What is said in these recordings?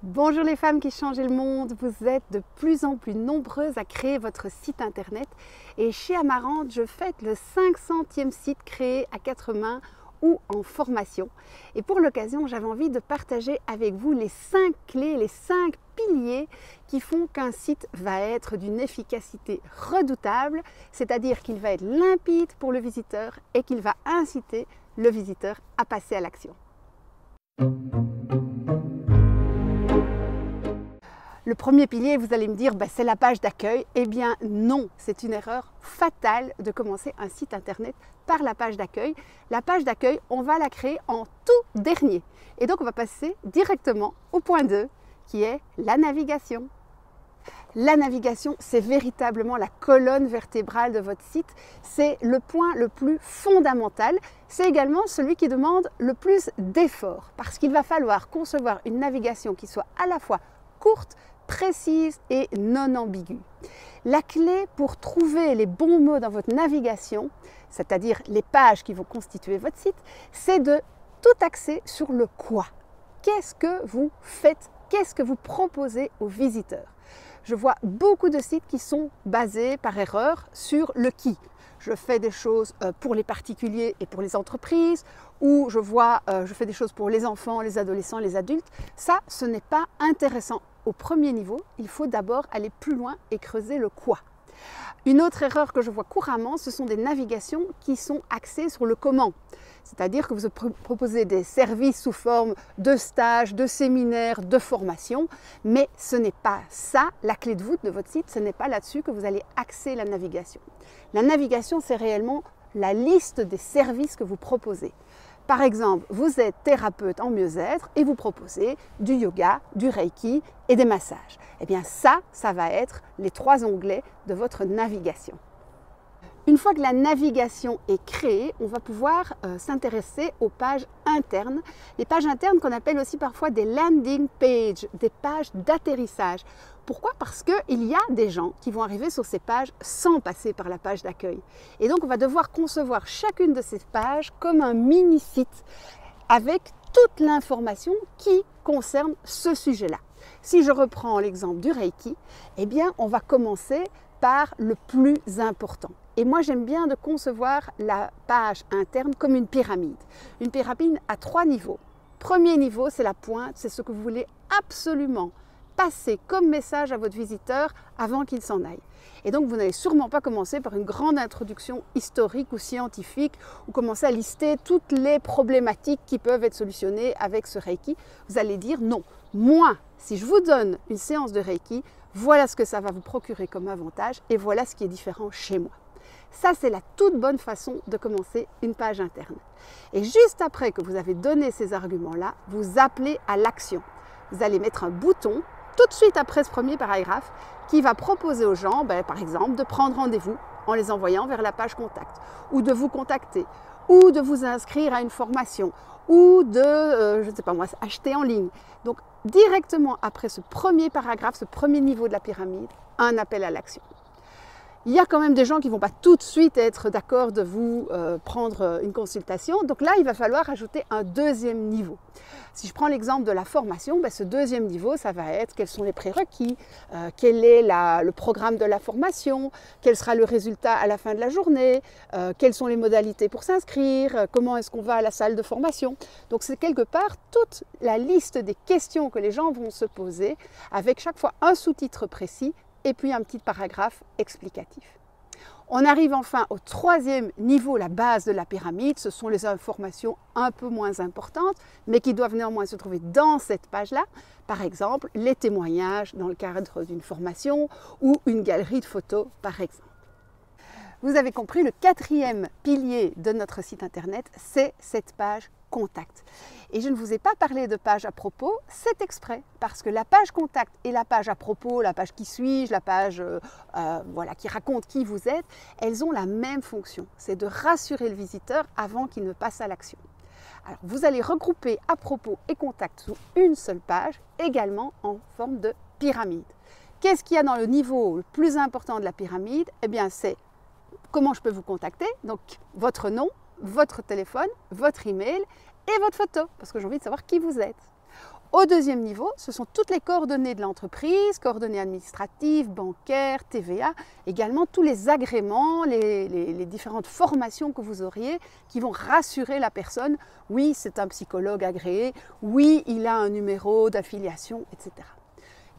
Bonjour les femmes qui changent le monde, vous êtes de plus en plus nombreuses à créer votre site internet et chez Amarante, je fête le 500e site créé à 4 mains ou en formation. Et pour l'occasion, j'avais envie de partager avec vous les 5 clés, les 5 piliers qui font qu'un site va être d'une efficacité redoutable, c'est-à-dire qu'il va être limpide pour le visiteur et qu'il va inciter le visiteur à passer à l'action. Le premier pilier, vous allez me dire, c'est la page d'accueil. Eh bien non, c'est une erreur fatale de commencer un site internet par la page d'accueil. La page d'accueil, on va la créer en tout dernier. Et donc on va passer directement au point 2, qui est la navigation. La navigation, c'est véritablement la colonne vertébrale de votre site. C'est le point le plus fondamental. C'est également celui qui demande le plus d'efforts, parce qu'il va falloir concevoir une navigation qui soit à la fois courte, précise et non ambiguë. La clé pour trouver les bons mots dans votre navigation, c'est-à-dire les pages qui vont constituer votre site, c'est de tout axer sur le quoi. Qu'est-ce que vous faites? Qu'est-ce que vous proposez aux visiteurs? Je vois beaucoup de sites qui sont basés par erreur sur le qui. Je fais des choses pour les particuliers et pour les entreprises, ou je fais des choses pour les enfants, les adolescents, les adultes. Ça, ce n'est pas intéressant. Au premier niveau, il faut d'abord aller plus loin et creuser le quoi. Une autre erreur que je vois couramment, ce sont des navigations qui sont axées sur le comment. C'est-à-dire que vous proposez des services sous forme de stages, de séminaires, de formations, mais ce n'est pas ça la clé de voûte de votre site, ce n'est pas là-dessus que vous allez axer la navigation. La navigation, c'est réellement la liste des services que vous proposez. Par exemple, vous êtes thérapeute en mieux-être et vous proposez du yoga, du reiki et des massages. Eh bien ça va être les 3 onglets de votre navigation. Une fois que la navigation est créée, on va pouvoir s'intéresser aux pages internes. Les pages internes qu'on appelle aussi parfois des landing pages, des pages d'atterrissage. Pourquoi? Parce qu'il y a des gens qui vont arriver sur ces pages sans passer par la page d'accueil. Et donc on va devoir concevoir chacune de ces pages comme un mini-site avec toute l'information qui concerne ce sujet-là. Si je reprends l'exemple du Reiki, eh bien on va commencer par le plus important. Et moi, j'aime bien de concevoir la page interne comme une pyramide. Une pyramide à 3 niveaux. Premier niveau, c'est la pointe, c'est ce que vous voulez absolument passer comme message à votre visiteur avant qu'il s'en aille. Et donc, vous n'allez sûrement pas commencer par une grande introduction historique ou scientifique ou commencer à lister toutes les problématiques qui peuvent être solutionnées avec ce Reiki. Vous allez dire non, moi, si je vous donne une séance de Reiki, voilà ce que ça va vous procurer comme avantage et voilà ce qui est différent chez moi. Ça, c'est la toute bonne façon de commencer une page interne. Et juste après que vous avez donné ces arguments-là, vous appelez à l'action. Vous allez mettre un bouton tout de suite après ce premier paragraphe qui va proposer aux gens, par exemple, de prendre rendez-vous en les envoyant vers la page contact, ou de vous contacter, ou de vous inscrire à une formation, ou de, je ne sais pas moi, acheter en ligne. Donc, directement après ce premier paragraphe, ce premier niveau de la pyramide, un appel à l'action. Il y a quand même des gens qui ne vont pas tout de suite être d'accord de vous prendre une consultation. Donc là, il va falloir ajouter un deuxième niveau. Si je prends l'exemple de la formation, ce deuxième niveau, ça va être quels sont les prérequis, quel est le programme de la formation, quel sera le résultat à la fin de la journée, quelles sont les modalités pour s'inscrire, comment est-ce qu'on va à la salle de formation. Donc c'est quelque part toute la liste des questions que les gens vont se poser avec chaque fois un sous-titre précis et puis un petit paragraphe explicatif. On arrive enfin au 3e niveau, la base de la pyramide. Ce sont les informations un peu moins importantes, mais qui doivent néanmoins se trouver dans cette page-là. Par exemple, les témoignages dans le cadre d'une formation ou une galerie de photos, par exemple. Vous avez compris, le 4e pilier de notre site internet, c'est cette page contact. Et je ne vous ai pas parlé de page à propos, c'est exprès, parce que la page contact et la page à propos, la page qui suis-je, la page qui raconte qui vous êtes, elles ont la même fonction, c'est de rassurer le visiteur avant qu'il ne passe à l'action. Alors vous allez regrouper à propos et contact sous une seule page, également en forme de pyramide. Qu'est-ce qu'il y a dans le niveau le plus important de la pyramide? Eh bien c'est comment je peux vous contacter, donc votre nom, votre téléphone, votre email et votre photo, parce que j'ai envie de savoir qui vous êtes. Au deuxième niveau, ce sont toutes les coordonnées de l'entreprise, coordonnées administratives, bancaires, TVA, également tous les agréments, les différentes formations que vous auriez qui vont rassurer la personne. Oui, c'est un psychologue agréé, oui, il a un numéro d'affiliation, etc.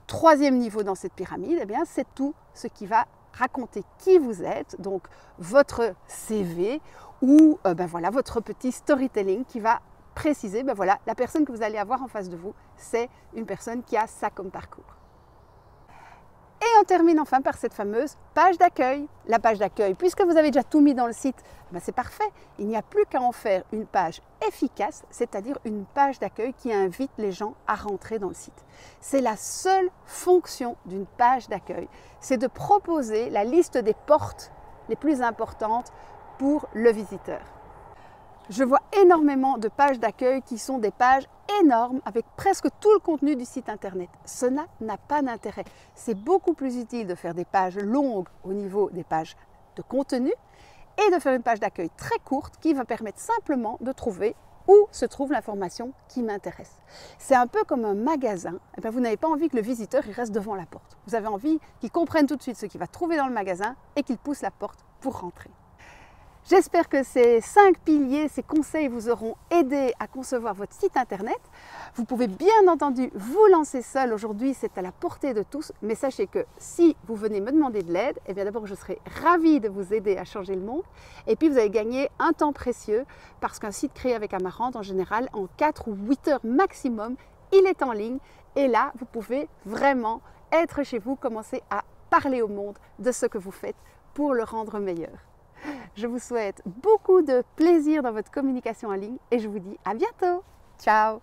Troisième niveau dans cette pyramide, eh bien, c'est tout ce qui va raconter qui vous êtes, donc votre CV ou voilà, votre petit storytelling qui va préciser, voilà, la personne que vous allez avoir en face de vous, c'est une personne qui a ça comme parcours. Et on termine enfin par cette fameuse page d'accueil. La page d'accueil, puisque vous avez déjà tout mis dans le site, c'est parfait. Il n'y a plus qu'à en faire une page efficace, c'est-à-dire une page d'accueil qui invite les gens à rentrer dans le site. C'est la seule fonction d'une page d'accueil, c'est de proposer la liste des portes les plus importantes pour le visiteur. Je vois énormément de pages d'accueil qui sont des pages énormes avec presque tout le contenu du site internet. Cela n'a pas d'intérêt. C'est beaucoup plus utile de faire des pages longues au niveau des pages de contenu et de faire une page d'accueil très courte qui va permettre simplement de trouver où se trouve l'information qui m'intéresse. C'est un peu comme un magasin. Vous n'avez pas envie que le visiteur il reste devant la porte. Vous avez envie qu'il comprenne tout de suite ce qu'il va trouver dans le magasin et qu'il pousse la porte pour rentrer. J'espère que ces 5 piliers, ces conseils vous auront aidé à concevoir votre site internet. Vous pouvez bien entendu vous lancer seul aujourd'hui, c'est à la portée de tous. Mais sachez que si vous venez me demander de l'aide, eh bien d'abord je serai ravie de vous aider à changer le monde. Et puis vous allez gagner un temps précieux parce qu'un site créé avec Amarante, en général, en 4 ou 8 heures maximum, il est en ligne. Et là, vous pouvez vraiment être chez vous, commencer à parler au monde de ce que vous faites pour le rendre meilleur. Je vous souhaite beaucoup de plaisir dans votre communication en ligne et je vous dis à bientôt. Ciao!